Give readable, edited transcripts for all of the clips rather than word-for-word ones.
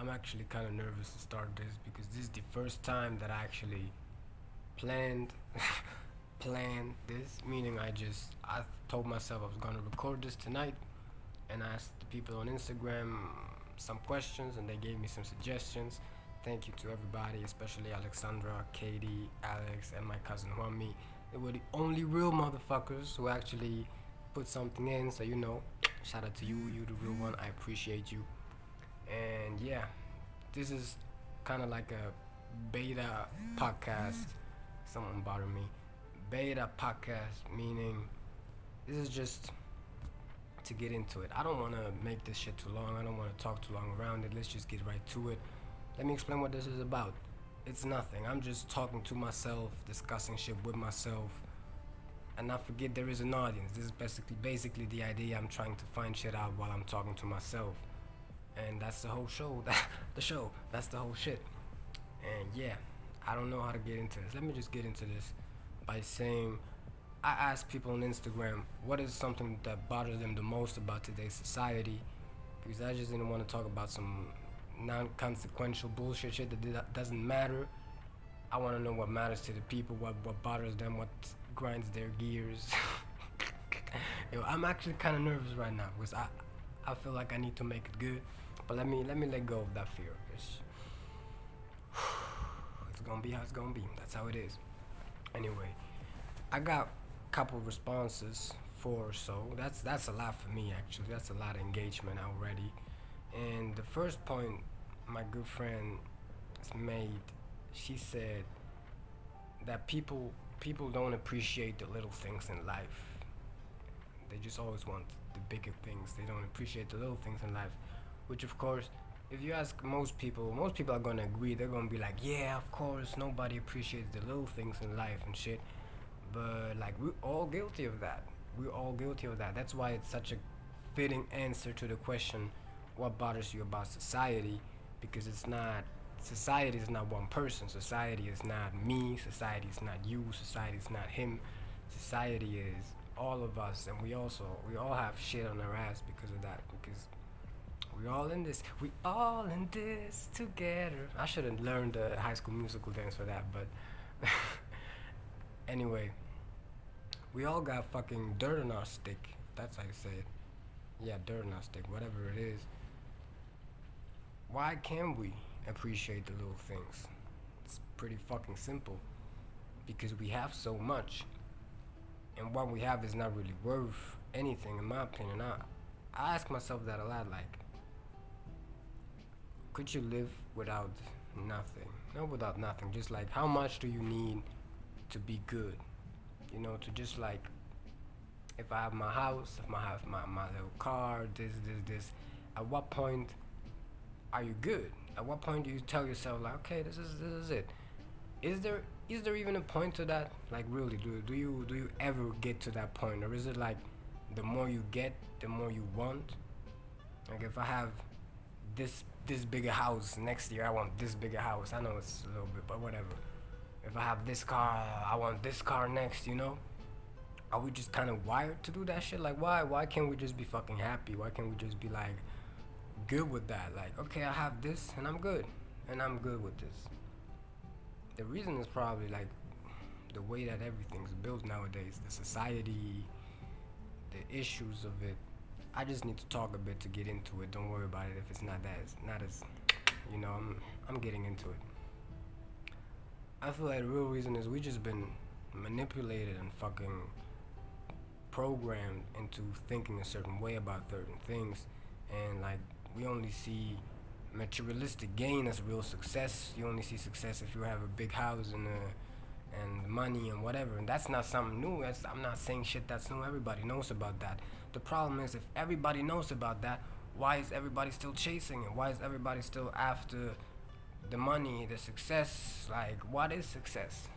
I'm actually kind of nervous to start this because this is the first time that I actually planned planned this. Meaning, I told myself I was gonna record this tonight, and I asked the people on Instagram some questions, and they gave me some suggestions. Thank you to everybody, especially Alexandra, Katie, Alex, and my cousin Juanmi. They were the only real motherfuckers who actually put something in. So shout out to you. You the real one. I appreciate you. And yeah, this is kind of like a beta podcast. Someone bother me. Beta podcast meaning this is just to get into it. I don't want to make this shit too long. I don't want to talk too long around it. Let's just get right to it. Let me explain what this is about. It's nothing. I'm just talking to myself, discussing shit with myself. And not forget there is an audience. This is basically the idea. I'm trying to find shit out while I'm talking to myself. And that's the whole show. The show. That's the whole shit. And yeah, I don't know how to get into this. Let me just get into this by saying I ask people on Instagram what is something that bothers them the most about today's society, because I just didn't want to talk about some non-consequential bullshit shit that doesn't matter. I want to know what matters to the people, what bothers them, what grinds their gears. Yo, I'm actually kind of nervous right now because I feel like I need to make it good, but let me let go of that fear. It's gonna be how it's gonna be. That's how it is. Anyway, I got a couple responses, 4 or so. That's a lot for me actually. That's a lot of engagement already. And the first point my good friend made, she said that people don't appreciate the little things in life. They just always want the bigger things. They don't appreciate the little things in life, which of course, if you ask most people are gonna agree. They're gonna be like, yeah, of course, nobody appreciates the little things in life and shit. But like, we're all guilty of that. We're all guilty of that. That's why it's such a fitting answer to the question, what bothers you about society? Because it's not, society is not one person. Society is not me. Society is not you. Society is not him. Society is all of us, and we all have shit on our ass because of that. Because we all in this together. I should have learned the High School Musical dance for that, but anyway, we all got fucking dirt on our stick. That's how you say it. Yeah, dirt on our stick, whatever it is. Why can't we appreciate the little things? It's pretty fucking simple. Because we have so much, and what we have is not really worth anything, in my opinion. I ask myself that a lot. Like, could you live without nothing? Not without nothing. Just like, how much do you need to be good? To just like, if I have my house, if I have my little car, this, at what point are you good? At what point do you tell yourself like, okay, this is it? Is there even a point to that? Like, really, do you ever get to that point, or is it like the more you get, the more you want? Like, if I have this bigger house next year, I want this bigger house. I know it's a little bit, but whatever. If I have this car, I want this car next. Are we just kind of wired to do that shit? Like, why can't we just be fucking happy? Why can't we just be like good with that? Like, okay, I have this and I'm good, with this. The reason is probably like the way that everything's built nowadays, the society, the issues of it. I just need to talk a bit to get into it. Don't worry about it if it's not as I'm getting into it. I feel like the real reason is we just been manipulated and fucking programmed into thinking a certain way about certain things, and like, we only see materialistic gain as real success. You only see success if you have a big house and money and whatever, and that's not something new. I'm not saying shit that's new. Everybody knows about that. The problem is, if everybody knows about that, why is everybody still chasing it? Why is everybody still after the money, the success? Like, what is success?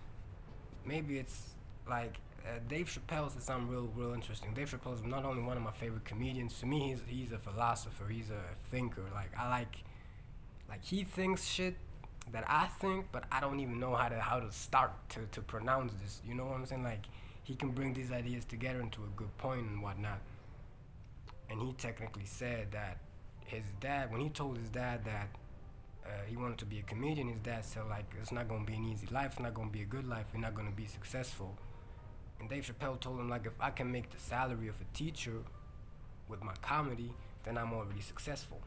Maybe it's like, Dave Chappelle said something real interesting. Dave Chappelle is not only one of my favorite comedians. To me, he's a philosopher. He's a thinker. Like, I like he thinks shit that I think, but I don't even know how to start to pronounce this. You know what I'm saying? Like, he can bring these ideas together into a good point and whatnot. And he technically said that his dad, when he told his dad that He wanted to be a comedian. His dad said like it's not gonna be an easy life. It's not gonna be a good life. You're not gonna be successful. And Dave Chappelle told him like if I can make the salary of a teacher with my comedy, then I'm already successful.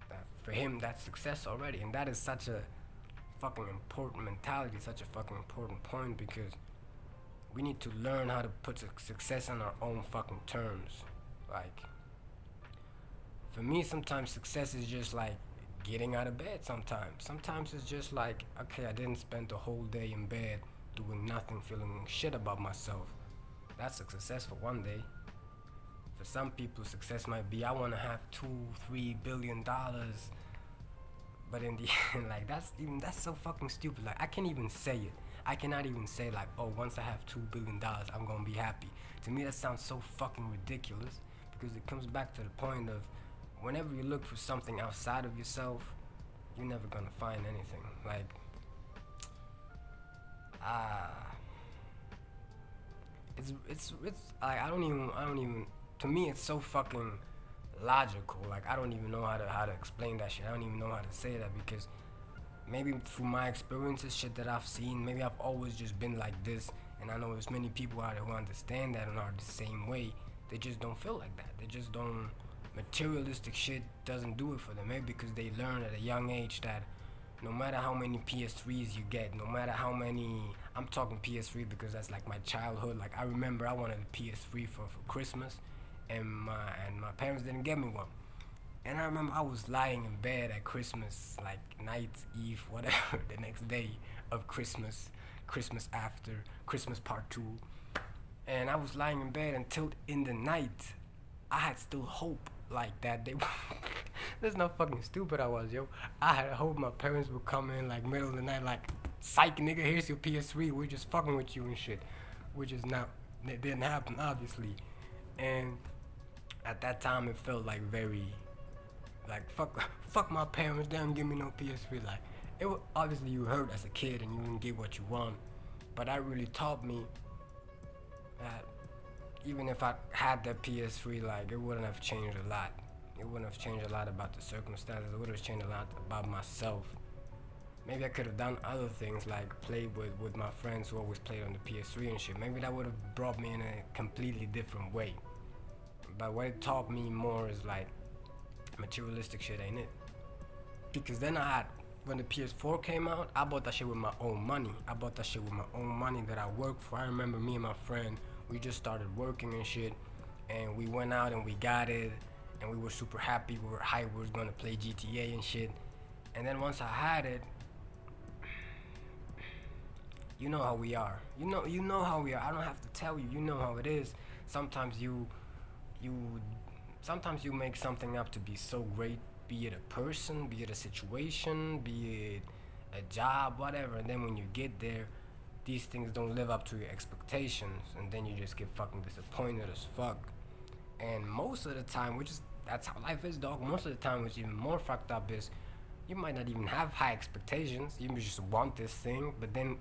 That for him, that's success already, and that is such a fucking important mentality, such a fucking important point because we need to learn how to put success on our own fucking terms. Like, for me, sometimes success is just like getting out of bed sometimes it's just like, okay, I didn't spend the whole day in bed doing nothing, feeling shit about myself. That's successful one day. For some people, success might be I want to have $2-3 billion, but in the end, like that's so fucking stupid. Like I can't even say it. I cannot even say like, oh, once I have $2 billion, I'm gonna be happy. To me, that sounds so fucking ridiculous because it comes back to the point of whenever you look for something outside of yourself, you're never gonna find anything. Like, ah, it's like I don't even. To me, it's so fucking logical. Like I don't even know how to explain that shit. I don't even know how to say that because maybe through my experiences, shit that I've seen, maybe I've always just been like this, and I know there's many people out there who understand that and are the same way. They just don't feel like that. They just don't. Materialistic shit doesn't do it for them. Maybe because they learn at a young age that no matter how many PS3s you get, no matter how many, I'm talking PS3 because that's like my childhood. Like I remember I wanted a PS3 for Christmas, and my parents didn't get me one. And I remember I was lying in bed at Christmas, like night, eve, whatever, the next day of Christmas, Christmas after, Christmas part 2. And I was lying in bed until in the night, I had still hope like that they that's not fucking stupid I was, yo. I had hope my parents would come in like middle of the night like, psych nigga, here's your PS3, we're just fucking with you and shit. Which is not, it didn't happen obviously. And at that time it felt like very, like fuck my parents, they don't give me no PS3. Like it was, obviously you hurt as a kid and you didn't get what you want. But that really taught me that even if I had that PS3, like it wouldn't have changed a lot. It wouldn't have changed a lot about the circumstances. It would have changed a lot about myself. Maybe I could have done other things like played with my friends who always played on the PS3 and shit. Maybe that would have brought me in a completely different way. But what it taught me more is like materialistic shit, ain't it? Because then when the PS4 came out, I bought that shit with my own money. That I worked for. I remember me and my friend, we just started working and shit, and we went out and we got it, and we were super happy. We were hyped. We were gonna play GTA and shit. And then once I had it, you know how we are. You know how we are. I don't have to tell you. You know how it is. Sometimes you make something up to be so great, be it a person, be it a situation, be it a job, whatever. And then when you get there, these things don't live up to your expectations, and then you just get fucking disappointed as fuck. And most of the time, that's how life is, dog. Most of the time, which even more fucked up is, you might not even have high expectations. You just want this thing, but then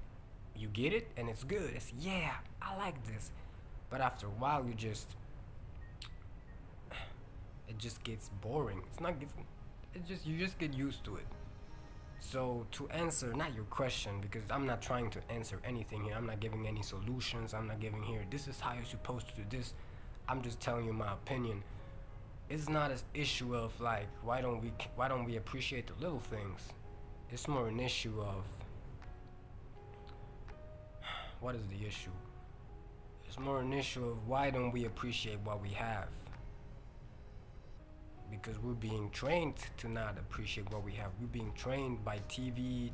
you get it, and it's good. It's, yeah, I like this. But after a while, it just gets boring. You just get used to it. So to answer, not your question, because I'm not trying to answer anything here. I'm not giving any solutions. I'm not giving here, this is how you're supposed to do this. I'm just telling you my opinion. It's not an issue of like, why don't we appreciate the little things? It's more an issue of, what is the issue? It's more an issue of why don't we appreciate what we have? Because we're being trained to not appreciate what we have. We're being trained by TV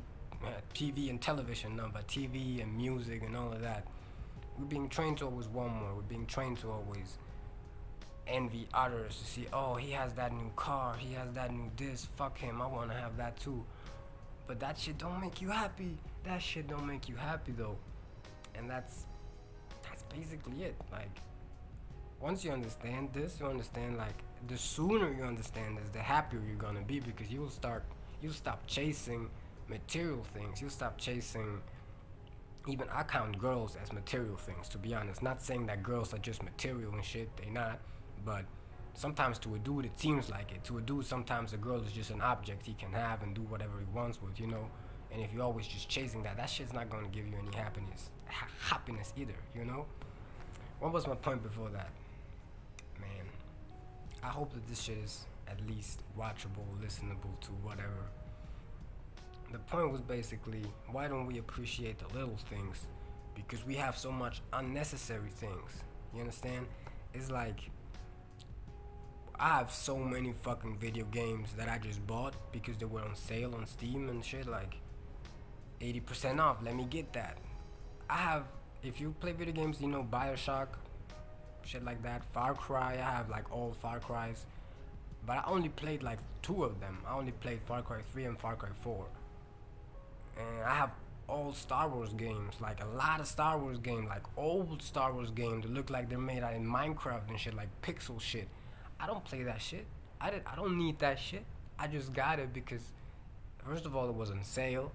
and television, by TV and music and all of that. We're being trained to always want more. We're being trained to always envy others, to see, oh, he has that new car, he has that new this, fuck him, I want to have that too. But that shit don't make you happy. That shit don't make you happy though. And that's basically it. Like, once you understand this, you understand, like, the sooner you understand this, the happier you're gonna be, because you'll stop chasing material things. You'll stop chasing, even I count girls as material things, to be honest. Not saying that girls are just material and shit, they not, but Sometimes to a dude it seems like it. To a dude sometimes a girl is just an object he can have and do whatever he wants with, you know. And if you're always just chasing that, that shit's not gonna give you any happiness either, you know. What was my point before that? Man, I hope that this shit is at least watchable, listenable to whatever. The point was basically, why don't we appreciate the little things? Because we have so much unnecessary things. You understand? It's like I have so many fucking video games that I just bought because they were on sale on Steam and shit, like 80% off. Let me get that. I have, if you play video games, you know, Bioshock, shit like that, Far Cry. I have like all Far Cries, but I only played like 2 of them. I only played Far Cry 3 and Far Cry 4. And I have all Star Wars games, like a lot of Star Wars games, like old Star Wars games that look like they're made out in Minecraft and shit, like pixel shit. I don't play that shit. I don't need that shit. I just got it because first of all it was on sale.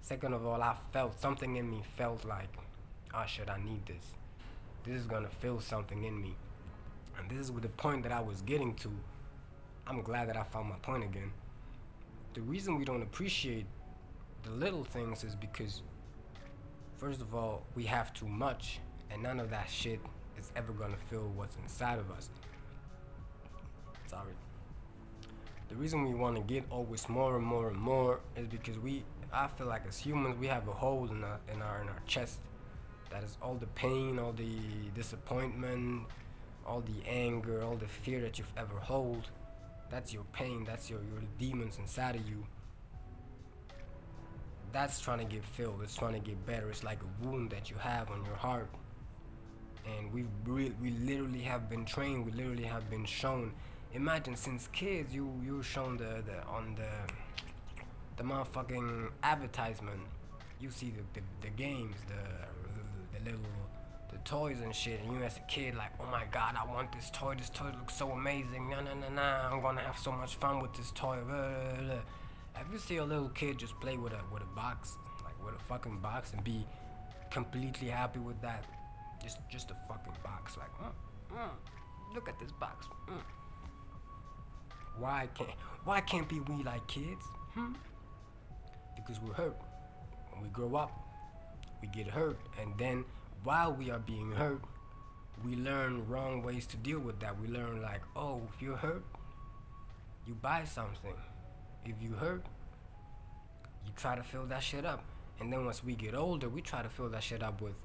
Second of all, I felt something in me felt like, oh shit, I need this. This is gonna fill something in me. And this is the point that I was getting to. I'm glad that I found my point again. The reason we don't appreciate the little things is because, first of all, we have too much, and none of that shit is ever gonna fill what's inside of us. Sorry. The reason we want to get always more and more and more is because I feel like as humans, we have a hole in our chest. That is all the pain, all the disappointment, all the anger, all the fear that you've ever held. That's your pain. That's your demons inside of you. That's trying to get filled. It's trying to get better. It's like a wound that you have on your heart. And we literally have been trained. We literally have been shown. Imagine since kids, you were shown on the motherfucking advertisement. You see the games, the little the toys and shit, and you as a kid like, oh my god, I want this toy. This toy looks so amazing. Nah. I'm gonna have so much fun with this toy. Blah, blah, blah. Have you seen a little kid just play with a box, like with a fucking box, and be completely happy with that? Just a fucking box, like, look at this box. Why can't be we like kids? Because we're hurt. When we grow up, we get hurt, and then while we are being hurt, we learn wrong ways to deal with that. We learn like, oh, if you're hurt, you buy something. If you hurt, you try to fill that shit up. And then once we get older, we try to fill that shit up with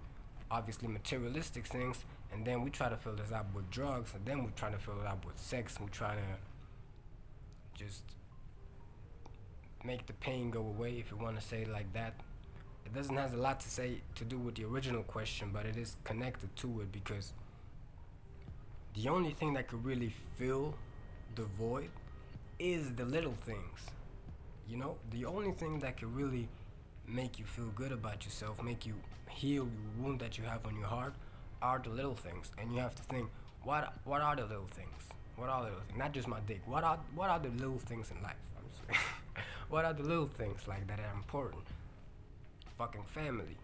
obviously materialistic things, and then we try to fill this up with drugs, and then we try to fill it up with sex, and we try to just make the pain go away, if you want to say it like that. It doesn't have a lot to do with the original question, but it is connected to it, because the only thing that could really fill the void is the little things. You know, the only thing that could really make you feel good about yourself, make you heal your wound that you have on your heart, are the little things. And you have to think, what are the little things? What are the little things? Not just my dick. What are the little things in life? I'm just saying. What are the little things like that are important? Fucking family.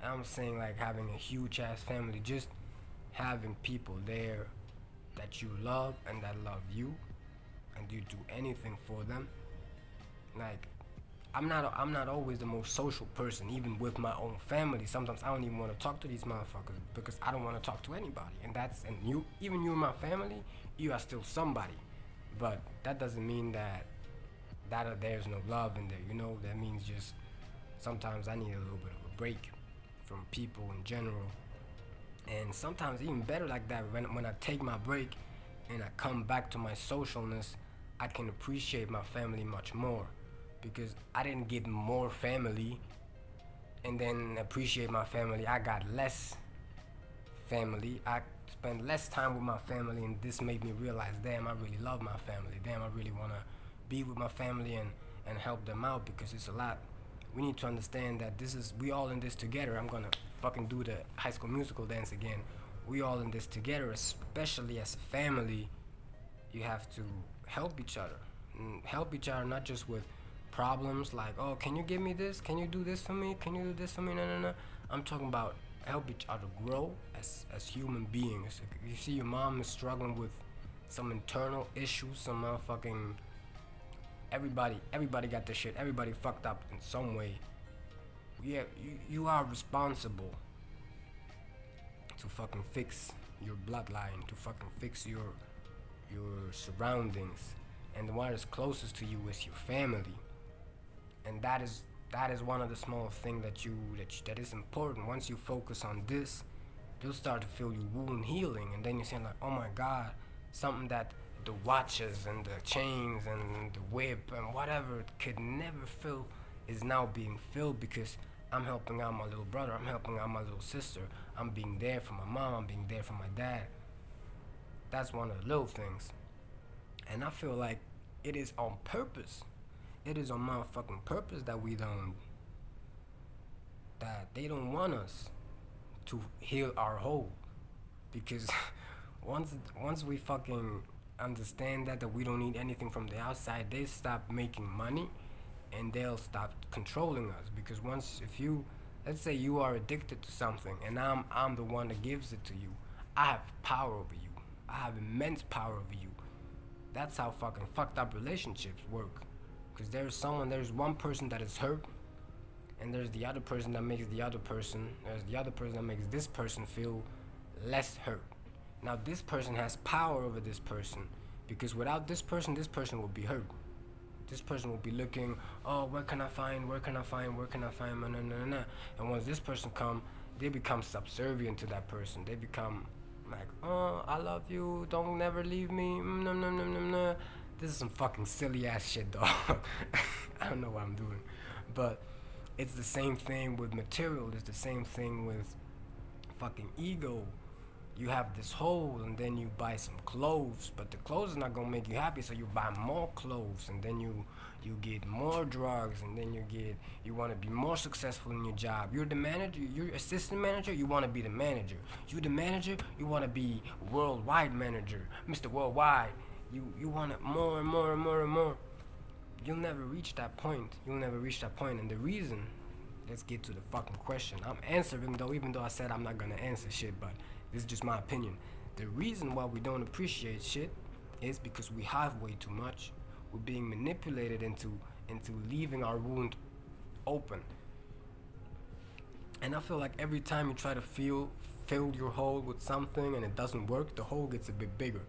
I'm saying like having a huge ass family, just having people there that you love and that love you, and you do anything for them. Like, I'm not always the most social person, even with my own family. Sometimes I don't even want to talk to these motherfuckers because I don't want to talk to anybody. And you and my family, you are still somebody. But that doesn't mean that there's no love in there, you know? That means just sometimes I need a little bit of a break from people in general. And sometimes even better like that, when I take my break and I come back to my socialness, I can appreciate my family much more. Because I didn't get more family and then appreciate my family. I got less family. I spent less time with my family, and this made me realize, damn, I really love my family. Damn, I really want to be with my family and help them out, because it's a lot. We need to understand that we all in this together. I'm going to fucking do the High School Musical dance again. We all in this together, especially as a family. You have to help each other. And help each other not just with problems like, oh, can you give me this? Can you do this for me? Can you do this for me? No. I'm talking about help each other grow as human beings. You see your mom is struggling with some internal issues, some motherfucking everybody got this shit. Everybody fucked up in some way. Yeah, you are responsible to fucking fix your bloodline, to fucking fix your surroundings, and the one that's closest to you is your family, and that is one of the small things that is important. Once you focus on this, you'll start to feel your wound healing, and then you're saying like, oh my god, something that the watches and the chains and the whip and whatever could never fill is now being filled because I'm helping out my little brother, I'm helping out my little sister, I'm being there for my mom, I'm being there for my dad. That's one of the little things. And I feel like it is on purpose. It is on motherfucking purpose that they don't want us to heal our hole. Because once we fucking understand that we don't need anything from the outside, they stop making money and they'll stop controlling us. Because let's say you are addicted to something and I'm the one that gives it to you, I have power over you. I have immense power over you. That's how fucking fucked up relationships work. Because there's one person that is hurt, and there's the other person that makes the other person, there's the other person that makes this person feel less hurt. Now this person has power over this person, because without this person will be hurt. This person will be looking, oh, where can I find, and once this person come, they become subservient to that person. They become like, oh, I love you, don't never leave me, no. This is some fucking silly ass shit, dog. I don't know what I'm doing, but it's the same thing with material. It's the same thing with fucking ego. You have this hole, and then you buy some clothes, but the clothes is not gonna make you happy, so you buy more clothes, and then you get more drugs, and then you want to be more successful in your job. You're the manager, you're assistant manager, you want to be the manager. You're the manager, you want to be worldwide manager, Mr. Worldwide. You want it more and more and more and more. You'll never reach that point. And the reason, let's get to the fucking question. I'm answering though, even though I said I'm not gonna answer shit, but this is just my opinion. The reason why we don't appreciate shit is because we have way too much. We're being manipulated into leaving our wound open. And I feel like every time you try to fill your hole with something and it doesn't work, the hole gets a bit bigger.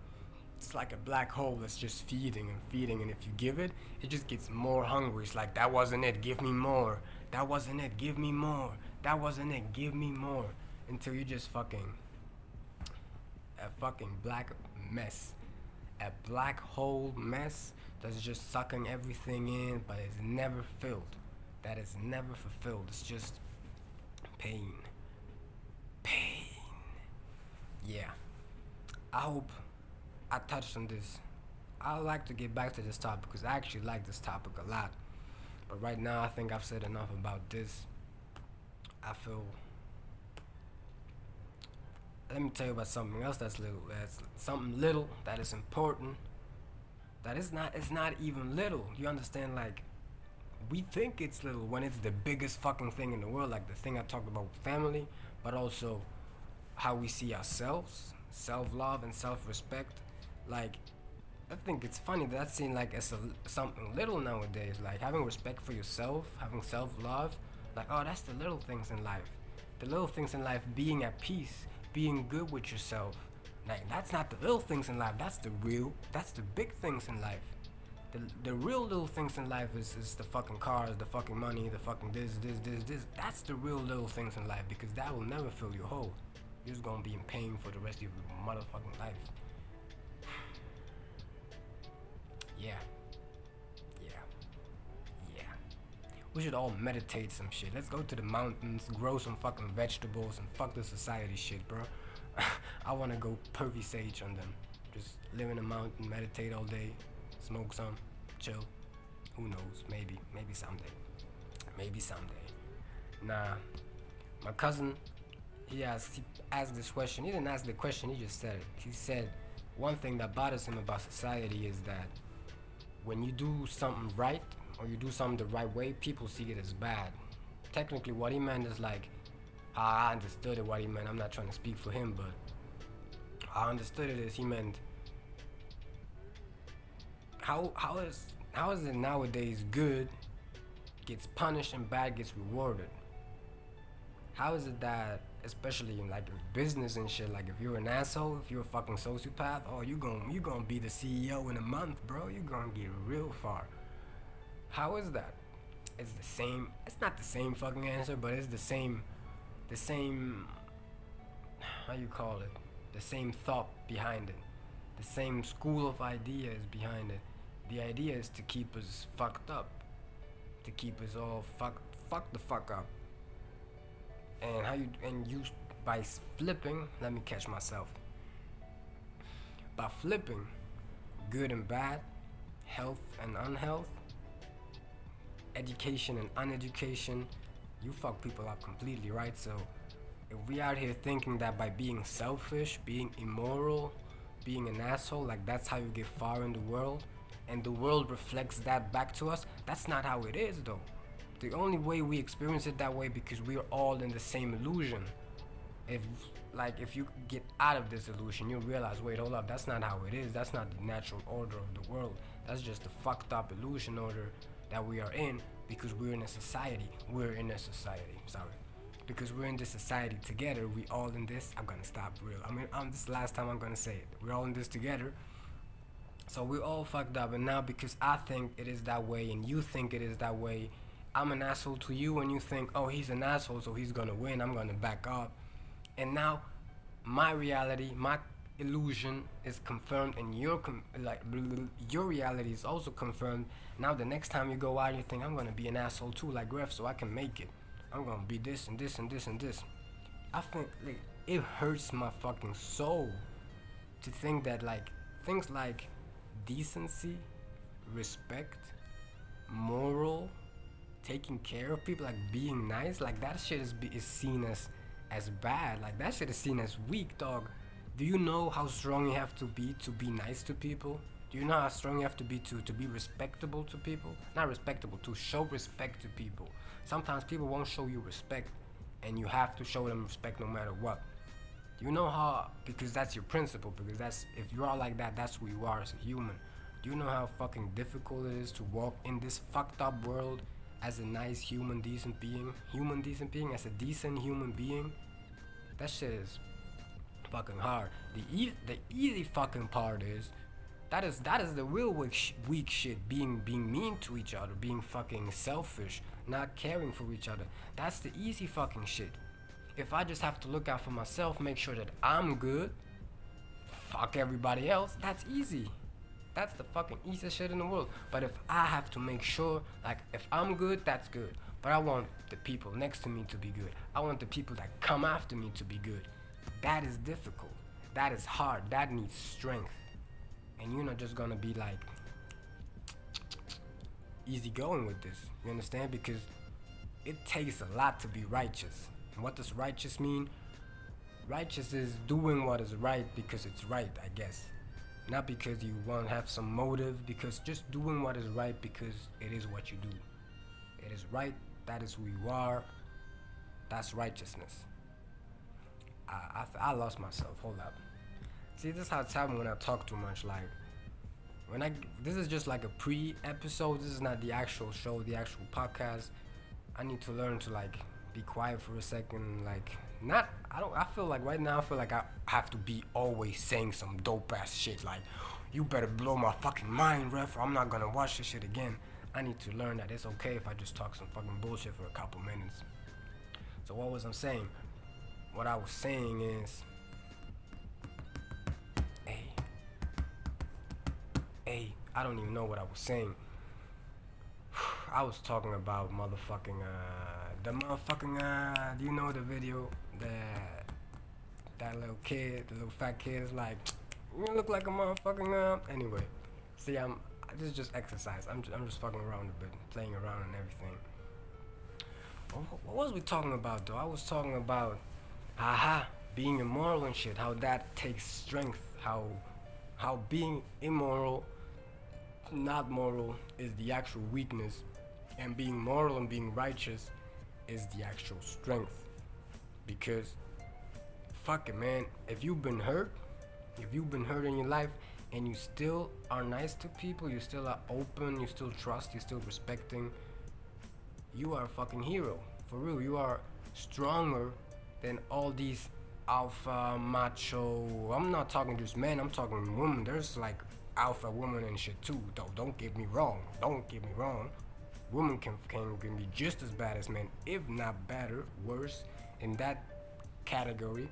It's like a black hole that's just feeding, and if you give it, it just gets more hungry. It's like, that wasn't it, give me more. That wasn't it, give me more. That wasn't it, give me more. Until you just fucking a fucking black mess. A black hole mess that's just sucking everything in, but it's never filled. That is never fulfilled. It's just pain. Yeah. I hope I touched on this. I like to get back to this topic because I actually like this topic a lot. But right now, I think I've said enough about this. Let me tell you about something else that's something little that is important. It's not even little. You understand? Like, we think it's little when it's the biggest fucking thing in the world, like the thing I talked about with family, but also how we see ourselves, self-love and self-respect. Like, I think it's funny that that's seen like as something little nowadays. Like having respect for yourself, having self-love. Like, oh, that's the little things in life. The little things in life, being at peace, being good with yourself. Like, that's not the little things in life. That's the big things in life. The real little things in life is the fucking cars, the fucking money, the fucking this. That's the real little things in life, because that will never fill your hole. You're just gonna be in pain for the rest of your motherfucking life. Yeah. We should all meditate some shit. Let's go to the mountains, grow some fucking vegetables, and fuck the society shit, bro. I wanna go pervy sage on them. Just live in a mountain, meditate all day, smoke some, chill. Who knows? Maybe someday. Nah, my cousin, he asked this question. He didn't ask the question, he just said it. He said one thing that bothers him about society is that when you do something right, or you do something the right way, people see it as bad. Technically, what he meant is like, I understood it, what he meant. I'm not trying to speak for him, but I understood it as he meant how is it nowadays good gets punished and bad gets rewarded? How is it that, especially in like business and shit, like if you're an asshole, if you're a fucking sociopath, oh you gonna be the CEO in a month, bro. You gonna get real far. How is that? It's the same. It's not the same fucking answer, but it's the same. How you call it? The same thought behind it. The same school of ideas behind it. The idea is to keep us fucked up, to keep us all fuck the fuck up. And how you by flipping, let me catch myself. By flipping good and bad, health and unhealth, education and uneducation, you fuck people up completely, right? So if we out here thinking that by being selfish, being immoral, being an asshole, like that's how you get far in the world, and the world reflects that back to us, that's not how it is though. The only way we experience it that way because we're all in the same illusion. If if you get out of this illusion, you realize, wait, hold up, that's not how it is. That's not the natural order of the world. That's just the fucked up illusion order that we are in because we're in a society. We're in a society. Sorry. Because we're in this society together. We all in this. I'm gonna stop real. This is the last time I'm gonna say it. We're all in this together. So we're all fucked up, and now because I think it is that way and you think it is that way, I'm an asshole to you and you think, oh, he's an asshole, so he's gonna win, I'm gonna back up. And now my reality, my illusion is confirmed, and your reality is also confirmed. Now the next time you go out, you think I'm gonna be an asshole too, like Rev, so I can make it. I'm gonna be this and this and this and this. I think it hurts my fucking soul to think that things like decency, respect, moral, taking care of people, like being nice, like that shit is seen as bad. Like that shit is seen as weak, dog. Do you know how strong you have to be nice to people? Do you know how strong you have to be respectable to people? Not respectable, to show respect to people. Sometimes people won't show you respect, and you have to show them respect no matter what. Do you know how? Because that's your principle. Because that's, if you are like that, that's who you are as a human. Do you know how fucking difficult it is to walk in this fucked up world as a nice human decent being, as a decent human being? That shit is fucking hard. The easy fucking part is that is the real weak shit. Being mean to each other, being fucking selfish, not caring for each other. That's the easy fucking shit. If I just have to look out for myself, make sure that I'm good, fuck everybody else, that's easy. That's the fucking easiest shit in the world. But if I have to make sure, if I'm good, that's good. But I want the people next to me to be good. I want the people that come after me to be good. That is difficult. That is hard. That needs strength. And you're not just gonna be easy going with this. You understand? Because it takes a lot to be righteous. And what does righteous mean? Righteous is doing what is right because it's right, I guess. Not because you want to have some motive, because just doing what is right because it is what you do. It is right, that is who you are, that's righteousness. I lost myself, hold up. See, this is how it's happening when I talk too much. This is just like a pre-episode, this is not the actual show, the actual podcast. I need to learn to be quiet for a second, I feel like right now I have to be always saying some dope ass shit you better blow my fucking mind, Rev, or I'm not gonna watch this shit again. I need to learn that it's okay if I just talk some fucking bullshit for a couple minutes. So what was I saying? What I was saying is, I don't even know what I was saying. I was talking about motherfucking do you know the video that little kid, the little fat kid is like, you look like a motherfucking anyway. See, this is just exercise. I'm just fucking around a bit, playing around and everything. What was we talking about though? I was talking about being immoral and shit, how that takes strength, how being immoral, not moral, is the actual weakness, and being moral and being righteous is the actual strength. Because fuck it, man, if you've been hurt in your life, and you still are nice to people, you still are open, you still trust, you still respecting, you are a fucking hero. For real, you are stronger than all these alpha macho. I'm not talking just men, I'm talking women. There's like alpha women and shit too, though. Don't get me wrong. Don't get me wrong. Women can be just as bad as men, if not better, worse in that category.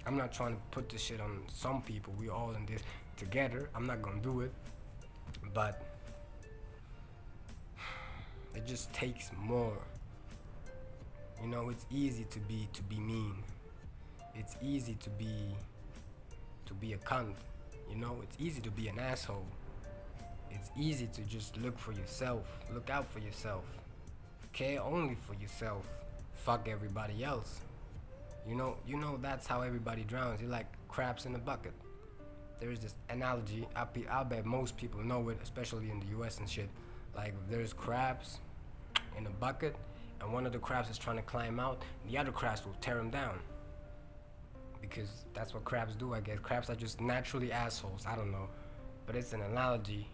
I'm not trying to put this shit on some people. We all in this together. I'm not gonna do it, but it just takes more. You know, it's easy to be mean. It's easy to be a cunt. You know, it's easy to be an asshole. It's easy to just look for yourself, look out for yourself, care only for yourself, fuck everybody else. You know that's how everybody drowns. You're like crabs in a bucket. There's this analogy. I bet most people know it, especially in the U.S. and shit. Like there's crabs in a bucket, and one of the crabs is trying to climb out, and the other crabs will tear him down. Because that's what crabs do, I guess. Crabs are just naturally assholes. I don't know, but it's an analogy.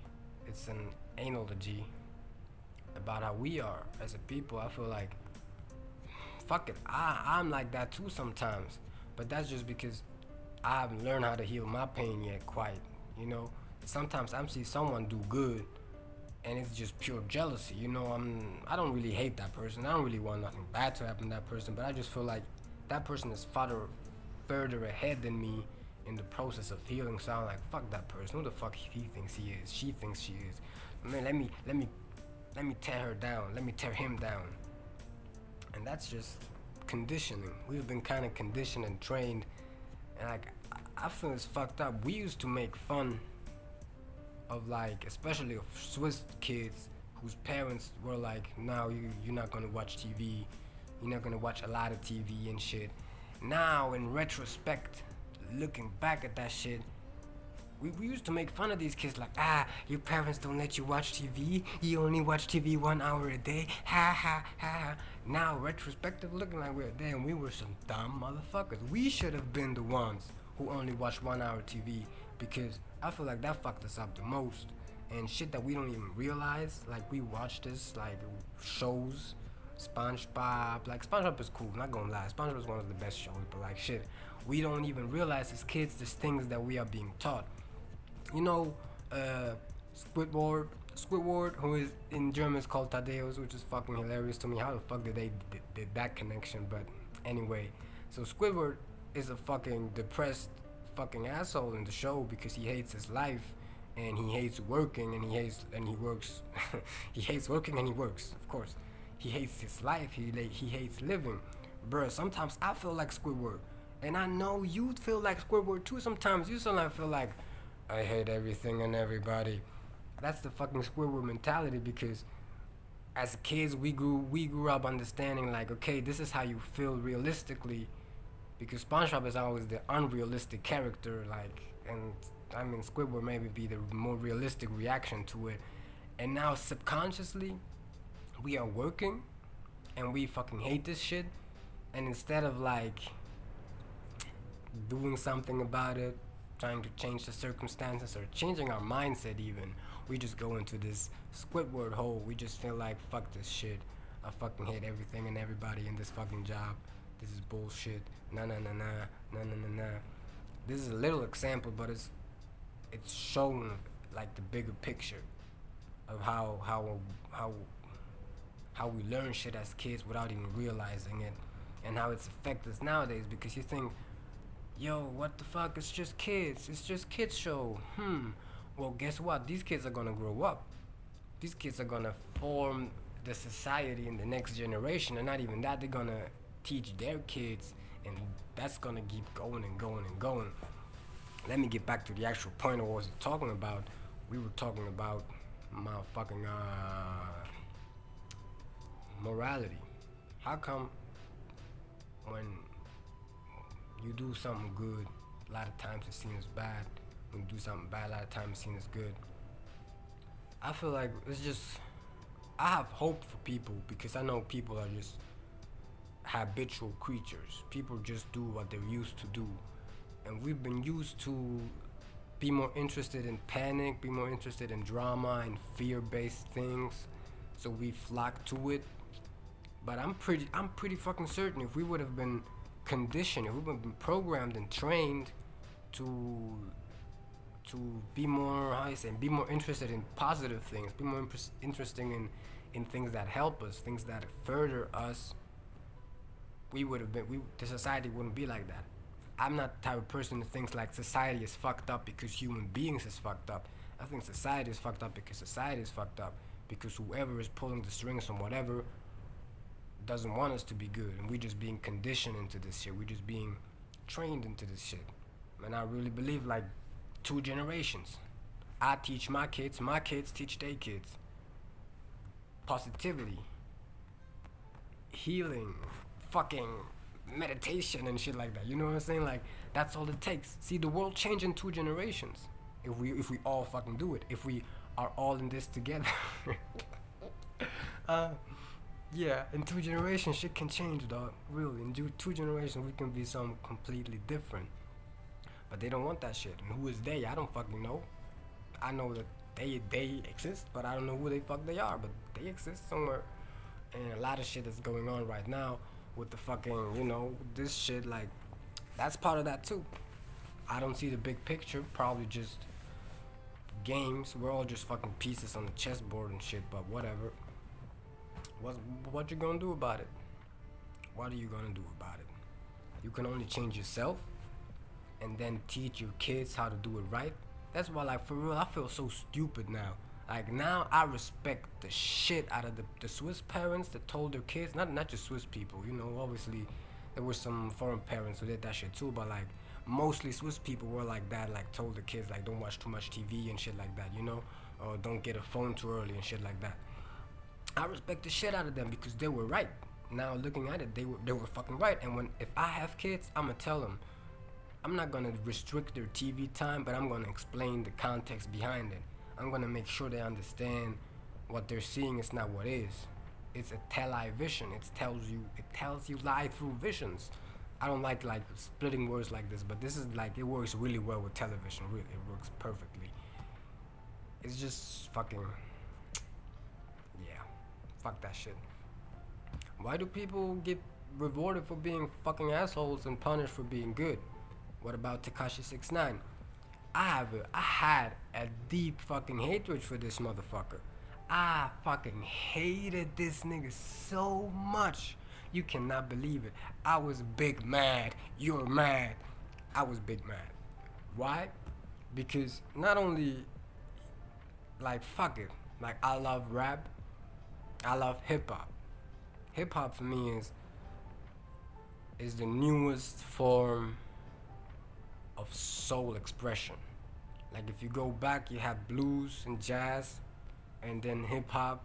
It's an analogy about how we are as a people. I feel like, fuck it, I'm like that too sometimes, but that's just because I haven't learned how to heal my pain yet. Quite, you know. Sometimes I see someone do good, and it's just pure jealousy. You know, I don't really hate that person. I don't really want nothing bad to happen to that person, but I just feel like that person is further ahead than me in the process of healing. So I'm like, fuck that person. Who the fuck he thinks he is? She thinks she is. Man, let me tear her down. Let me tear him down. And that's just conditioning. We've been kind of conditioned and trained, and like I feel it's fucked up. We used to make fun of, like, especially of Swiss kids whose parents were like, no, you're not gonna watch TV, you're not gonna watch a lot of TV and shit. Now in retrospect, looking back at that shit, we used to make fun of these kids like, your parents don't let you watch TV, you only watch TV 1 hour a day, ha ha ha. Now retrospective looking like damn, we were some dumb motherfuckers. We should have been the ones who only watched 1 hour TV, because I feel like that fucked us up the most. And shit that we don't even realize, like we watch this, like shows, SpongeBob, like SpongeBob is cool, not gonna lie, SpongeBob is one of the best shows, but like shit, we don't even realize as kids there's things that we are being taught. You know, Squidward, who is in German is called Tadeus, which is fucking hilarious to me. How the fuck did they did that connection? But anyway, so Squidward is a fucking depressed fucking asshole in the show because he hates his life, and he hates working, and he works. He hates working and he works, of course. He hates his life. He hates living. Bruh, sometimes I feel like Squidward, and I know you feel like Squidward too. Sometimes you sometimes feel like I hate everything and everybody. That's the fucking Squidward mentality, because as kids we grew up understanding like, okay, this is how you feel realistically, because SpongeBob is always the unrealistic character, like, and I mean Squidward maybe be the more realistic reaction to it. And now subconsciously we are working and we fucking hate this shit, and instead of like doing something about it, trying to change the circumstances or changing our mindset even, we just go into this Squidward hole. We just feel like, fuck this shit, I fucking hate everything and everybody in this fucking job, this is bullshit, nah nah nah nah nah nah nah nah. This is a little example, but it's shown like the bigger picture of how we learn shit as kids without even realizing it, and how it's affected us nowadays, because you think, yo, what the fuck, it's just kids show. Well, guess what, these kids are gonna grow up, these kids are gonna form the society in the next generation, and not even that, they're gonna teach their kids, and that's gonna keep going and going and going. Let me get back to the actual point of what I was talking about. We were talking about my fucking morality. How come when you do something good, a lot of times it's seen as bad? When you do something bad, a lot of times it's seen as good. I feel like it's just, I have hope for people, because I know people are just habitual creatures. People just do what they're used to do, and we've been used to be more interested in panic, be more interested in drama and fear-based things, so we flock to it. But I'm pretty fucking certain if we would have been conditioned, if we would have been programmed and trained to be more, how you say, be more interested in positive things, be more interesting in things that help us, things that further us, we would have been, the society wouldn't be like that. I'm not the type of person who thinks like society is fucked up because human beings is fucked up. I think society is fucked up because society is fucked up, because whoever is pulling the strings from whatever doesn't want us to be good, and we're just being conditioned into this shit. We're just being trained into this shit. And I really believe like 2 generations. I teach my kids teach their kids. Positivity, healing, fucking meditation and shit like that. You know what I'm saying? Like that's all it takes. See, the world change in 2 generations. If we all fucking do it. If we are all in this together. Yeah, in 2 generations shit can change, dog. Really, in 2 generations we can be something completely different. But they don't want that shit. And who is they? I don't fucking know. I know that they exist, but I don't know who they fuck they are. But they exist somewhere. And a lot of shit is going on right now with the fucking, this shit, like, that's part of that too. I don't see the big picture, probably just games. We're all just fucking pieces on the chessboard and shit, but whatever. What you gonna do about it? What are you gonna do about it? You can only change yourself and then teach your kids how to do it right. That's why, like, for real, I feel so stupid now. Like, now I respect the shit out of the Swiss parents that told their kids, not just Swiss people, obviously there were some foreign parents who did that shit too, but like mostly Swiss people were like that, like told the kids like don't watch too much TV and shit like that, or don't get a phone too early and shit like that. I respect the shit out of them because they were right. Now looking at it, they were fucking right. And if I have kids, I'ma tell them, I'm not gonna restrict their TV time, but I'm gonna explain the context behind it. I'm gonna make sure they understand what they're seeing is not what is. It's a television. It tells you lie through visions. I don't like splitting words like this, but this is like, it works really well with television. Really, it works perfectly. It's just fucking, yeah, fuck that shit. Why do people get rewarded for being fucking assholes and punished for being good? What about Tekashi 69? I had a deep fucking hatred for this motherfucker. I fucking hated this nigga so much. You cannot believe it. I was big mad. You're mad. I was big mad. Why? Because not only, like, fuck it. Like, I love rap. I love hip hop. Hip hop for me is the newest form of soul expression. Like, if you go back, you have blues and jazz, and then hip hop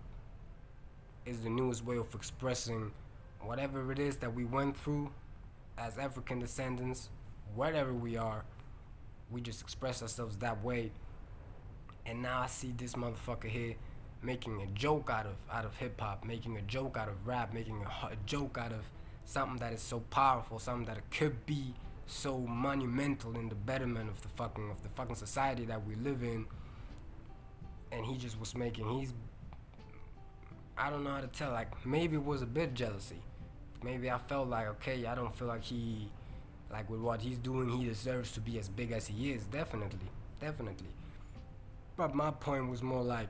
is the newest way of expressing whatever it is that we went through as African descendants. Wherever we are, we just express ourselves that way. And now I see this motherfucker here making a joke out of hip hop, making a joke out of rap, making a joke out of something that is so powerful, something that could be so monumental in the betterment of the fucking society that we live in. And he just was I don't know how to tell, like, maybe it was a bit jealousy. Maybe I felt like, okay, I don't feel like with what he's doing, he deserves to be as big as he is. Definitely. But my point was more like,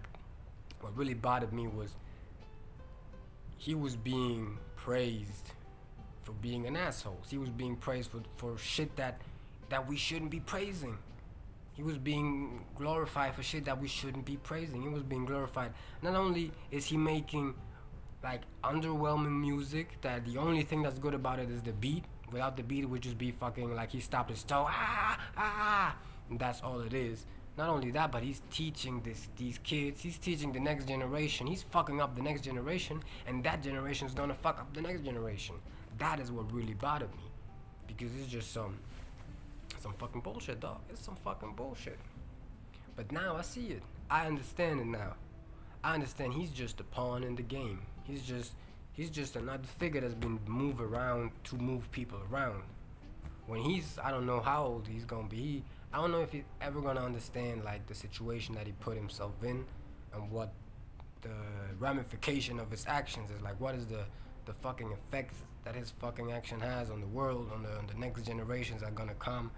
what really bothered me was he was being praised for being an asshole. He was being praised for shit that we shouldn't be praising. He was being glorified for shit that we shouldn't be praising. He was being glorified. Not only is he making like underwhelming music that the only thing that's good about it is the beat. Without the beat, it would just be fucking like he stopped his toe. And that's all it is. Not only that, but he's teaching these kids. He's teaching the next generation. He's fucking up the next generation, and that generation is gonna fuck up the next generation. That is what really bothered me, because it's just some fucking bullshit, dog. It's some fucking bullshit. But now I see it. I understand it now. I understand he's just a pawn in the game. He's just another figure that's been moved around to move people around. When I don't know how old he's gonna be, I don't know if he's ever gonna understand like the situation that he put himself in, and what the ramification of his actions is. Like, what is the fucking effects that his fucking action has on the world, on the next generations that are gonna come,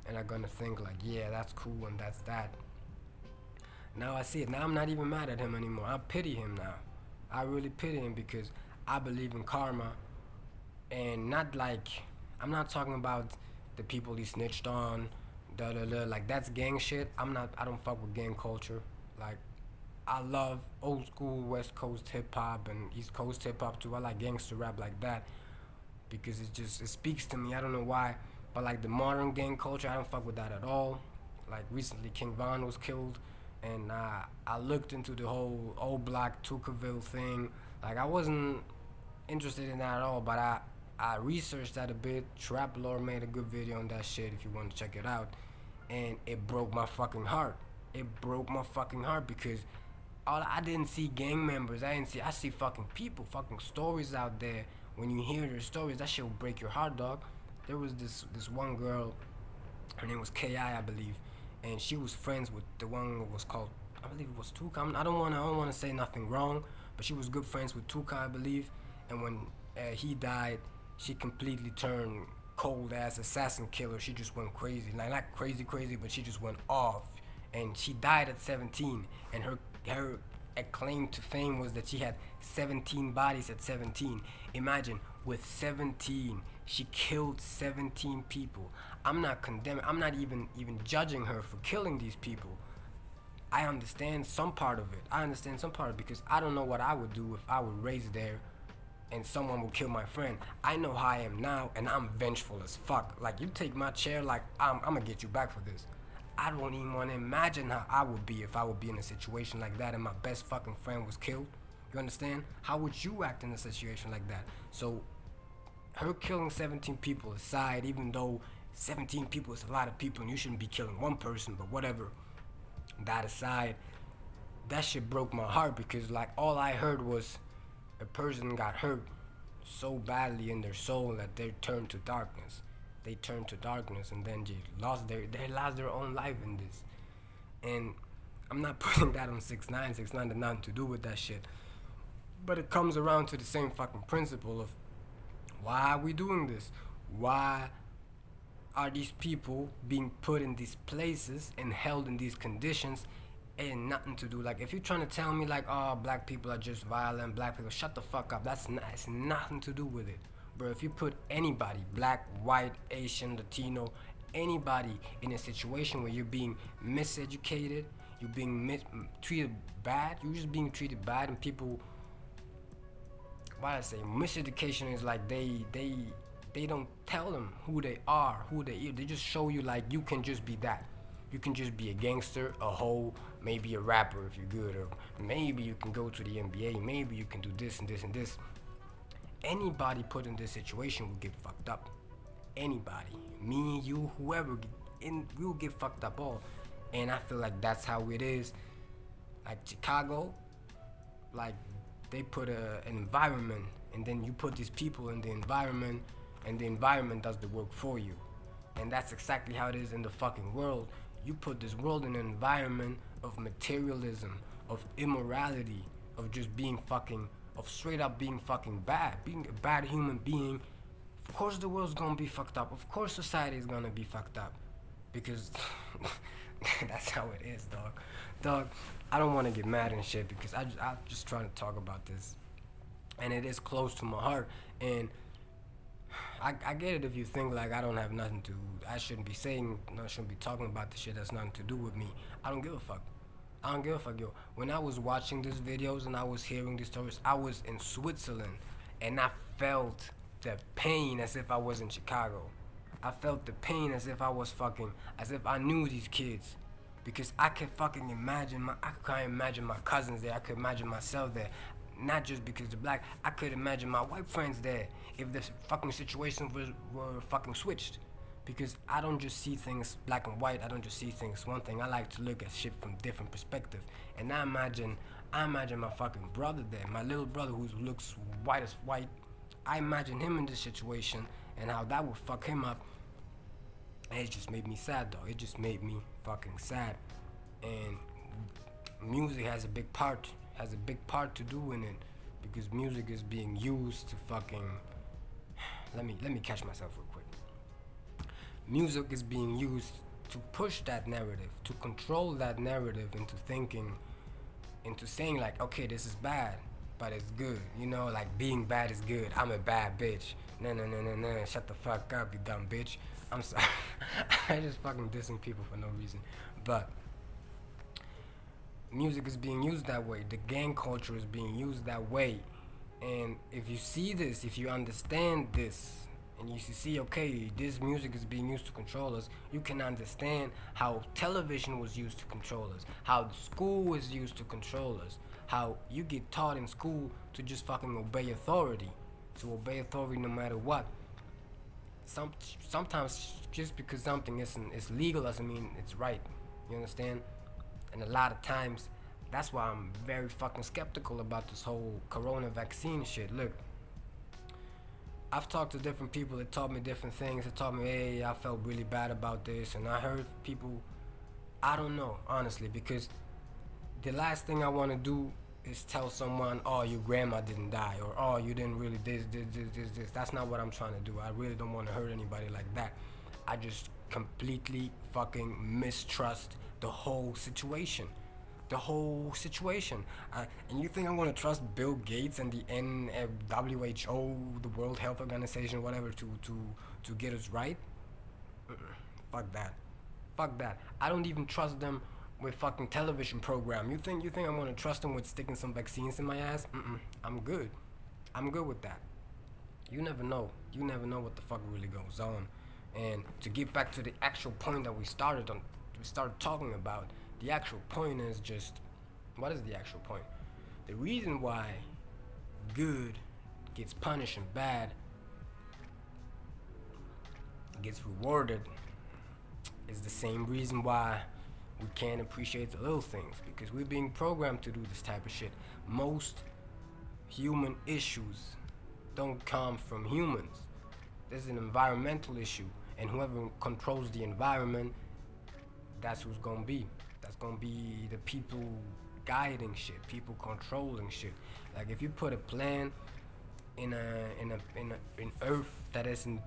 and are gonna think like, yeah, that's cool and that's that. Now I see it. Now I'm not even mad at him anymore. I pity him now. I really pity him because I believe in karma, and not like, I'm not talking about the people he snitched on, da da da. Like, that's gang shit. I don't fuck with gang culture. Like, I love old school West Coast hip hop and East Coast hip hop too. I like gangster rap like that because it speaks to me. I don't know why, but like the modern gang culture, I don't fuck with that at all. Like, recently, King Von was killed, and I looked into the whole old black Tuckerville thing. Like, I wasn't interested in that at all, but I researched that a bit. Trap Lord made a good video on that shit if you want to check it out, and it broke my fucking heart. It broke my fucking heart because all I didn't see gang members. I see fucking people, fucking stories out there. When you hear their stories, that shit will break your heart, dog. There was this one girl, her name was Ki, I believe, and she was friends with the one who was called, I believe it was Tuka. I don't wanna say nothing wrong, but she was good friends with Tuka, I believe. And when he died, she completely turned cold ass assassin killer. She just went crazy, like not crazy crazy, but she just went off. And she died at 17, and her claim to fame was that she had 17 bodies at 17. Imagine, with 17, she killed 17 people. I'm not condemning. I'm not even judging her for killing these people. I understand some part of it. Because I don't know what I would do if I were raised there and someone would kill my friend. I know how I am now, and I'm vengeful as fuck. Like, you take my chair, like, I'm gonna get you back for this. I don't even want to imagine how I would be if I would be in a situation like that and my best fucking friend was killed. You understand? How would you act in a situation like that? So, her killing 17 people aside, even though 17 people is a lot of people and you shouldn't be killing one person, but whatever, that aside, that shit broke my heart because, like, all I heard was a person got hurt so badly in their soul that they turned to darkness. They turned to darkness, and then they lost their own life in this. And I'm not putting that on 6ix9ine. 6ix9ine had nothing to do with that shit. But it comes around to the same fucking principle of, why are we doing this? Why are these people being put in these places and held in these conditions and nothing to do? Like, if you're trying to tell me like, oh, black people are just violent, black people, shut the fuck up. It's nothing to do with it. Bro, if you put anybody, black, white, Asian, Latino, anybody in a situation where you're being miseducated, you're being treated bad, you're just being treated bad, and people, what I say, miseducation is like they don't tell them who they are, they just show you like you can just be that. You can just be a gangster, a hoe, maybe a rapper if you're good, or maybe you can go to the NBA, maybe you can do this and this and this. Anybody put in this situation will get fucked up. Anybody, me, you, whoever, we'll get fucked up all. And I feel like that's how it is. Like Chicago, like they put an environment, and then you put these people in the environment, and the environment does the work for you. And that's exactly how it is in the fucking world. You put this world in an environment of materialism, of immorality, of just being fucking, of straight up being fucking bad, being a bad human being. Of course the world's gonna be fucked up. Of course society is gonna be fucked up. Because that's how it is, dog. Dog, I don't want to get mad and shit because I'm just trying to talk about this. And it is close to my heart. And I get it if you think like I don't have nothing to, I shouldn't be talking about the shit that's nothing to do with me. I don't give a fuck. Yo. When I was watching these videos and I was hearing these stories, I was in Switzerland and I felt the pain as if I was in Chicago. I felt the pain as if I knew these kids. Because I could fucking imagine I can't imagine my cousins there. I could imagine myself there. Not just because they're black. I could imagine my white friends there if the fucking situation were fucking switched. Because I don't just see things black and white. I don't just see things one thing. I like to look at shit from different perspectives. And I imagine my fucking brother there, my little brother who looks white as white. I imagine him in this situation and how that would fuck him up. And it just made me sad, though. It just made me fucking sad. And music has a big part to do in it, because music is being used to fucking let me catch myself real quick. Music is being used to push that narrative, to control that narrative into thinking, into saying like, okay, this is bad, but it's good. You know, like being bad is good. I'm a bad bitch. No, no, no, no, no. Shut the fuck up, you dumb bitch. I'm sorry. I just fucking dissing people for no reason. But music is being used that way. The gang culture is being used that way. And if you see this, if you understand this, and you see, okay, this music is being used to control us, you can understand how television was used to control us, how school was used to control us, how you get taught in school to just fucking obey authority, to obey authority no matter what. Sometimes just because something is legal doesn't mean it's right. You understand? And a lot of times, that's why I'm very fucking skeptical about this whole corona vaccine shit. Look, I've talked to different people that taught me different things. They taught me, hey, I felt really bad about this. And I heard people, I don't know, honestly, because the last thing I want to do is tell someone, oh, your grandma didn't die, or oh, you didn't really this. That's not what I'm trying to do. I really don't want to hurt anybody like that. I just completely fucking mistrust the whole situation. The whole situation. And you think I'm gonna trust Bill Gates and the WHO, the World Health Organization, whatever, to get us right? Fuck that. Fuck that. I don't even trust them with fucking television program. You think I'm gonna trust them with sticking some vaccines in my ass? I'm good. I'm good with that. You never know. You never know what the fuck really goes on. And to get back to the actual point that we started talking about, the actual point is just, what is the actual point? The reason why good gets punished and bad gets rewarded is the same reason why we can't appreciate the little things, because we're being programmed to do this type of shit. Most human issues don't come from humans. There's an environmental issue, and whoever controls the environment, that's who's gonna be. That's gonna be the people guiding shit, people controlling shit. Like if you put a plant in earth that doesn't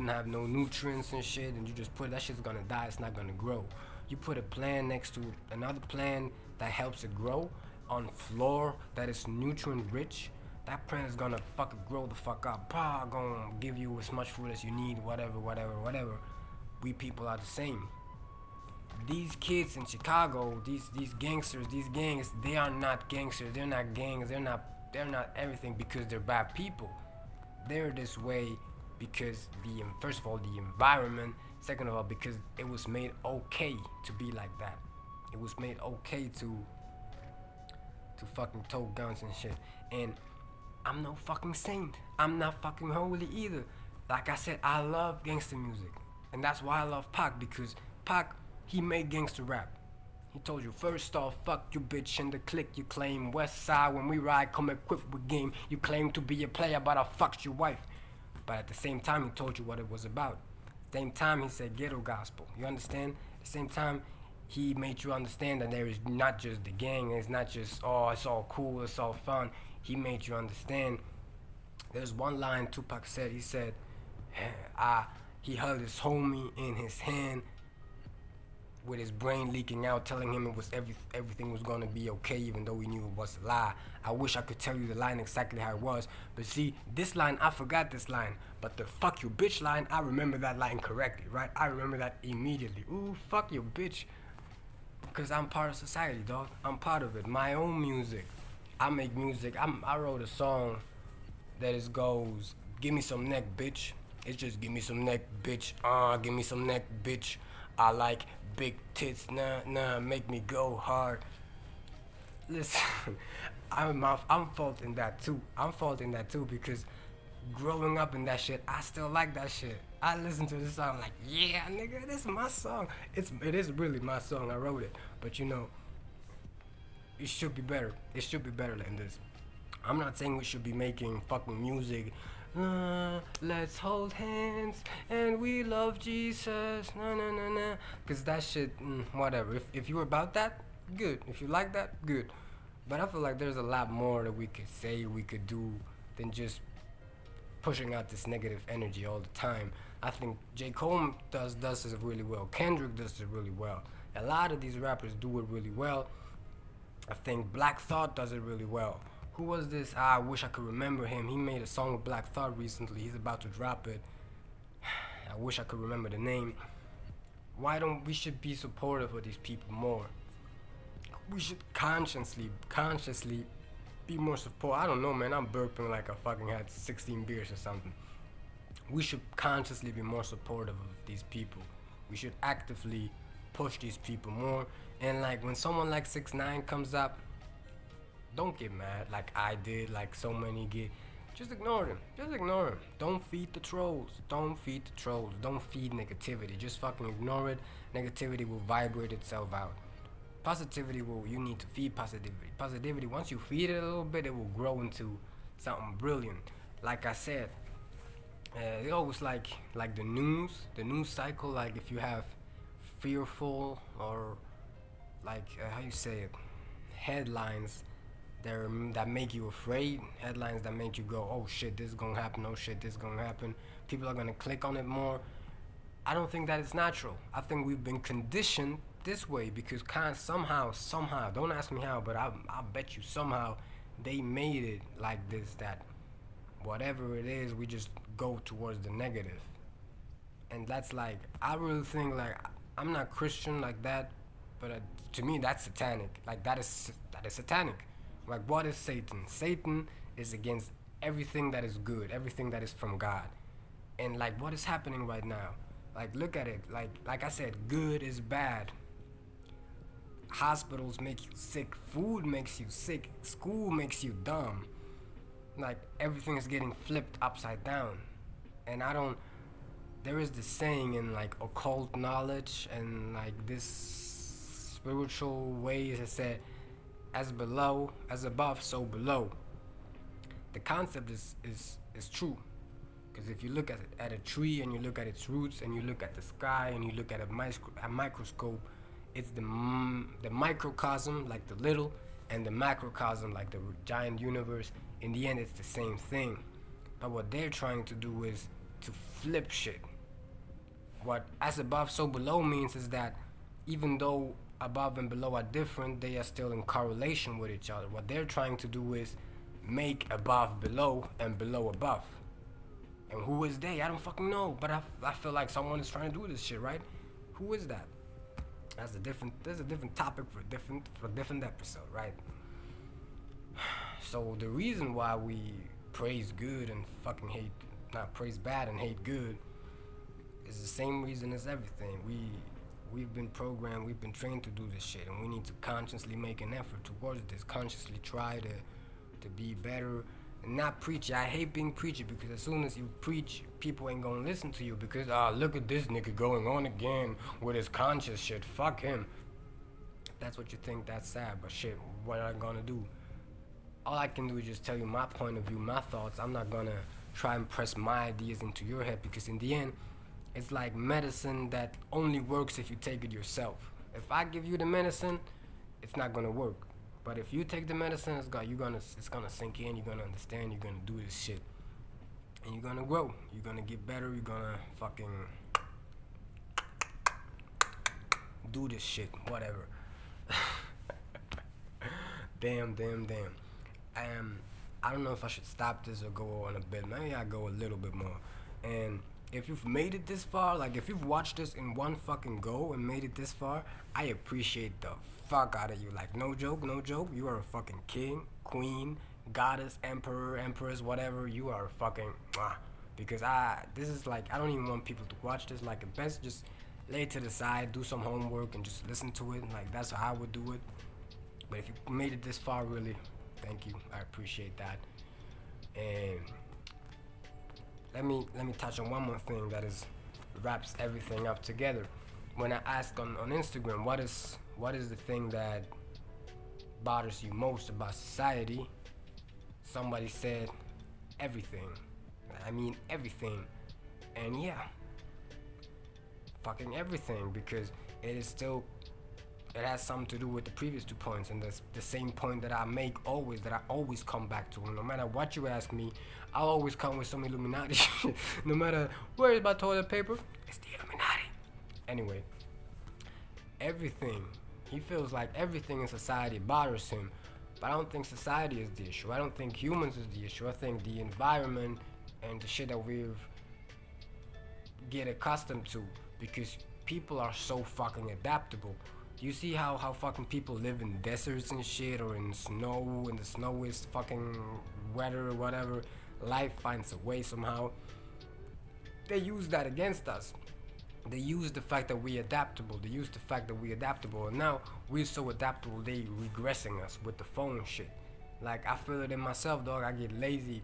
have no nutrients and shit, and you just put that shit's gonna die. It's not gonna grow. You put a plant next to another plant that helps it grow on floor that is nutrient rich. That plant is gonna fucking grow the fuck up. Gonna give you as much food as you need. Whatever. We people are the same. These kids in Chicago, these gangsters, these gangs, they are not gangsters. They're not gangs. They're not everything because they're bad people. They're this way because first of all, the environment. Second of all, because it was made okay to be like that. It was made okay to fucking tote guns and shit. And I'm no fucking saint. I'm not fucking holy either. Like I said, I love gangster music, and that's why I love Pac, because Pac, he made gangster rap. He told you, first off, fuck you bitch in the clique you claim. West side, when we ride, come equipped with game. You claim to be a player, but I fucked your wife. But at the same time, he told you what it was about. At the same time, he said ghetto gospel. You understand? At the same time, he made you understand that there is not just the gang. It's not just, oh, it's all cool, it's all fun. He made you understand. There's one line Tupac said. He said, he held his homie in his hand with his brain leaking out, telling him it was everything was gonna be okay, even though he knew it was a lie. I wish I could tell you the line exactly how it was, but see, this line, I forgot this line, but the fuck you bitch line, I remember that line correctly, right? I remember that immediately. Ooh, fuck you bitch. Because I'm part of society, dog. I'm part of it. My own music. I make music. I wrote a song that goes, give me some neck, bitch. It's just give me some neck, bitch. Give me some neck, bitch. I like big tits, nah, make me go hard. Listen, I'm faulting that too. I'm faulting that too because growing up in that shit, I still like that shit. I listen to this song like, yeah, nigga, this is my song. It is really my song. I wrote it, but you know, it should be better. It should be better than this. I'm not saying we should be making fucking music Let's hold hands and we love Jesus. Na na na na. Cause that shit, whatever. If you're about that, good. If you like that, good. But I feel like there's a lot more that we could say, we could do, than just pushing out this negative energy all the time. I think J. Cole does it really well. Kendrick does it really well. A lot of these rappers do it really well. I think Black Thought does it really well. Who was this? I wish I could remember him. He made a song with Black Thought recently. He's about to drop it. I wish I could remember the name. Why don't we should be supportive of these people more? We should consciously be more support. I don't know, man. I'm burping like I fucking had 16 beers or something. We should consciously be more supportive of these people. We should actively push these people more. And like when someone like 6ix9ine comes up, don't get mad like I did, like so many get. Just ignore them. Just ignore them. Don't feed the trolls. Don't feed the trolls. Don't feed negativity. Just fucking ignore it. Negativity will vibrate itself out. Positivity will, you need to feed positivity. Positivity, once you feed it a little bit, it will grow into something brilliant. Like I said, it always like the news cycle. Like if you have fearful or like how you say it, headlines that make you afraid, headlines that make you go, oh shit, this is gonna happen, oh shit, this is gonna happen. People are gonna click on it more. I don't think that it's natural. I think we've been conditioned this way because somehow, don't ask me how, but I bet you somehow they made it like this, that whatever it is, we just go towards the negative. And that's like, I really think like, I'm not Christian like that, but to me that's satanic. Like that is satanic. Like what is Satan? Satan is against everything that is good, everything that is from God. And like what is happening right now? Like look at it. Like I said, good is bad. Hospitals make you sick, food makes you sick, school makes you dumb. Like everything is getting flipped upside down. And there is this saying in like occult knowledge and like this spiritual ways that said, as above, so below. The concept is true. Because if you look at a tree and you look at its roots and you look at the sky and you look at a microscope, it's the microcosm, like the little, and the macrocosm, like the giant universe. In the end, it's the same thing. But what they're trying to do is to flip shit. What as above, so below means is that even though above and below are different, they are still in correlation with each other. What they're trying to do is make above below and below above. And who is they? I don't fucking know, but I feel like someone is trying to do this shit, right? Who is that? There's a different topic for a different episode, right? So the reason why we praise good and fucking hate, not praise bad and hate good, is the same reason as everything. We've been programmed, we've been trained to do this shit, and we need to consciously make an effort towards this. Consciously try to be better and not preach. I hate being preachy because as soon as you preach, people ain't gonna listen to you because look at this nigga going on again with his conscious shit. Fuck him. If that's what you think, that's sad. But shit, what am I gonna do? All I can do is just tell you my point of view, my thoughts. I'm not gonna try and press my ideas into your head because in the end, it's like medicine that only works if you take it yourself. If I give you the medicine, it's not gonna work. But if you take the medicine, it's gonna sink in. You're gonna understand. You're gonna do this shit, and you're gonna grow. You're gonna get better. You're gonna fucking do this shit. Whatever. Damn. I don't know if I should stop this or go on a bit. Maybe I go a little bit more. And if you've made it this far, like if you've watched this in one fucking go and made it this far, I appreciate the fuck out of you. Like no joke. You are a fucking king, queen, goddess, emperor, empress, whatever. You are a fucking because this is like, I don't even want people to watch this. Like at best, just lay it to the side, do some homework, and just listen to it. Like that's how I would do it. But if you made it this far, really, thank you. I appreciate that. And let me touch on one more thing that wraps everything up together. When I asked on Instagram, what is the thing that bothers you most about society? Somebody said everything. I mean everything. And yeah, fucking everything, because it is still, it has something to do with the previous 2 points, and that's the same point that I make always, that I always come back to. And no matter what you ask me, I'll always come with some Illuminati shit. No matter where is my toilet paper, it's the Illuminati. Anyway, everything, he feels like everything in society bothers him, but I don't think society is the issue. I don't think humans is the issue. I think the environment and the shit that we've get accustomed to, because people are so fucking adaptable. You see how fucking people live in deserts and shit, or in snow, and the snow is fucking weather or whatever. Life finds a way somehow. They use that against us. They use the fact that we adaptable. They use the fact that we adaptable, and now we're so adaptable they regressing us with the phone shit. Like, I feel it in myself, dog. I get lazy.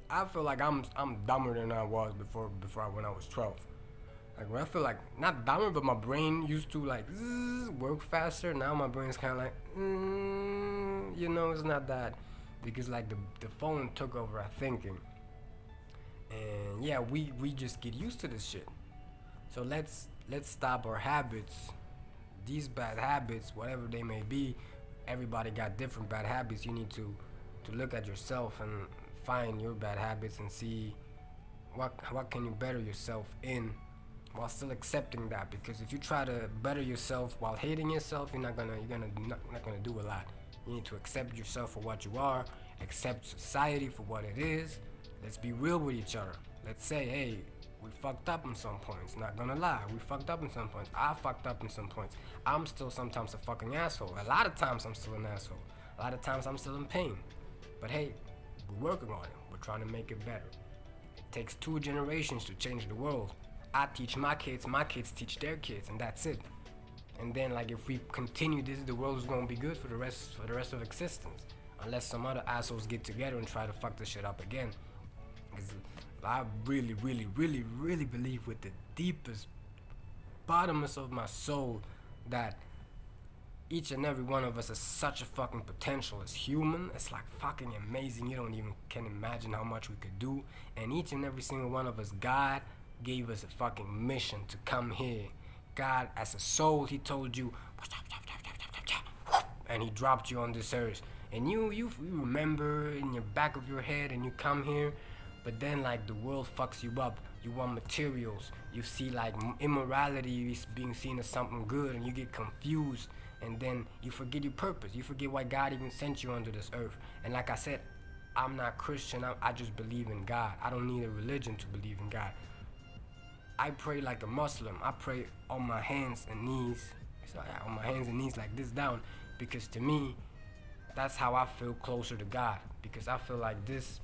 I feel like I'm dumber than I was before when I was 12. Like, when I feel like, not dumber, but my brain used to like work faster. Now my brain's kind of like, it's not that, because like the phone took over our thinking. And yeah, we just get used to this shit. So let's stop our habits, these bad habits, whatever they may be. Everybody got different bad habits. You need to look at yourself and find your bad habits and see what can you better yourself in, while still accepting that. Because if you try to better yourself while hating yourself, you're not gonna do a lot. You need to accept yourself for what you are, accept society for what it is. Let's be real with each other. Let's say, hey, we fucked up in some points. Not gonna lie, we fucked up in some points. I fucked up in some points. I'm still sometimes a fucking asshole. A lot of times I'm still an asshole. A lot of times I'm still in pain. But hey, we're working on it. We're trying to make it better. It takes 2 generations to change the world. I teach my kids teach their kids, and that's it. And then, like, if we continue this, the world is gonna be good for the rest of existence, unless some other assholes get together and try to fuck this shit up again. Because I really, really, really, really believe with the deepest, bottomest of my soul that each and every one of us has such a fucking potential as human. It's like fucking amazing. You don't even can imagine how much we could do. And each and every single one of us, God gave us a fucking mission to come here. God, as a soul, he told you, and he dropped you on this earth. And you remember in your back of your head, and you come here. But then, like, the world fucks you up. You want materials. You see, like, immorality is being seen as something good, and you get confused. And then you forget your purpose. You forget why God even sent you onto this earth. And like I said, I'm not Christian. I just believe in God. I don't need a religion to believe in God. I pray like a Muslim. I pray on my hands and knees. On my hands and knees like this down. Because to me, that's how I feel closer to God. Because I feel like this,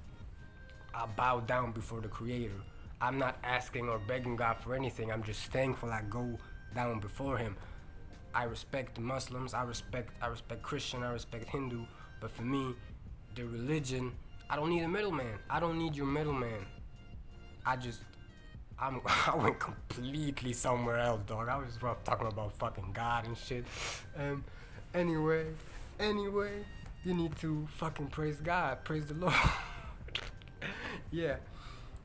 I bow down before the Creator. I'm not asking or begging God for anything. I'm just thankful I go down before Him. I respect the Muslims. I respect Christian. I respect Hindu. But for me, the religion, I don't need a middleman. I don't need your middleman. I went completely somewhere else, dog. I was talking about fucking God and shit. Anyway, you need to fucking praise God. Praise the Lord. Yeah.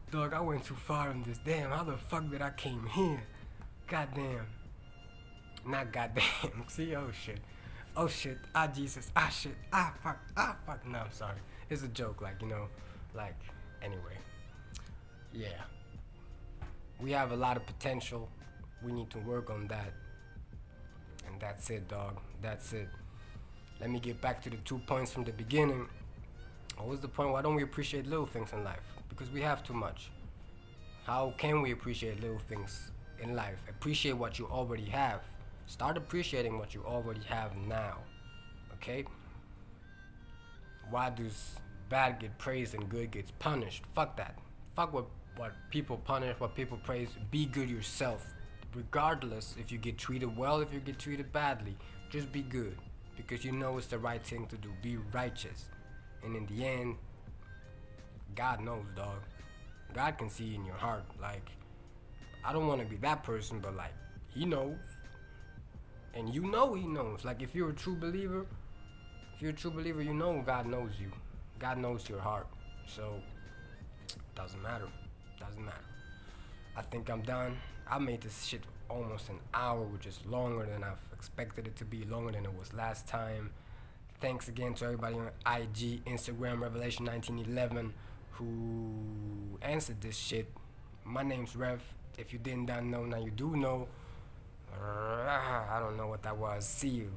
Dog, I went too far on this. Damn, how the fuck did I came here? Goddamn. Not goddamn. See, oh shit. Ah, Jesus. Ah, shit. Ah, fuck. No, I'm sorry. It's a joke, anyway. Yeah. We have a lot of potential. We need to work on that. And that's it, dog. That's it. Let me get back to the 2 points from the beginning. What was the point? Why don't we appreciate little things in life? Because we have too much. How can we appreciate little things in life? Appreciate what you already have. Start appreciating what you already have now. Okay? Why does bad get praised and good gets punished? Fuck that. Fuck what people punish, what people praise. Be good yourself. Regardless if you get treated well, if you get treated badly. Just be good. Because you know it's the right thing to do. Be righteous. And in the end, God knows, dog. God can see in your heart. Like, I don't want to be that person, but like, He knows. And you know He knows. Like, if you're a true believer, you know God knows you. God knows your heart. So, Doesn't matter. Doesn't matter. I think I'm done. I made this shit almost an hour, which is longer than I've expected it to be, longer than it was last time. Thanks again to everybody on IG, Instagram, Revelation 1911, who answered this shit. My name's Rev. If you didn't know, now you do know. I don't know what that was. See you.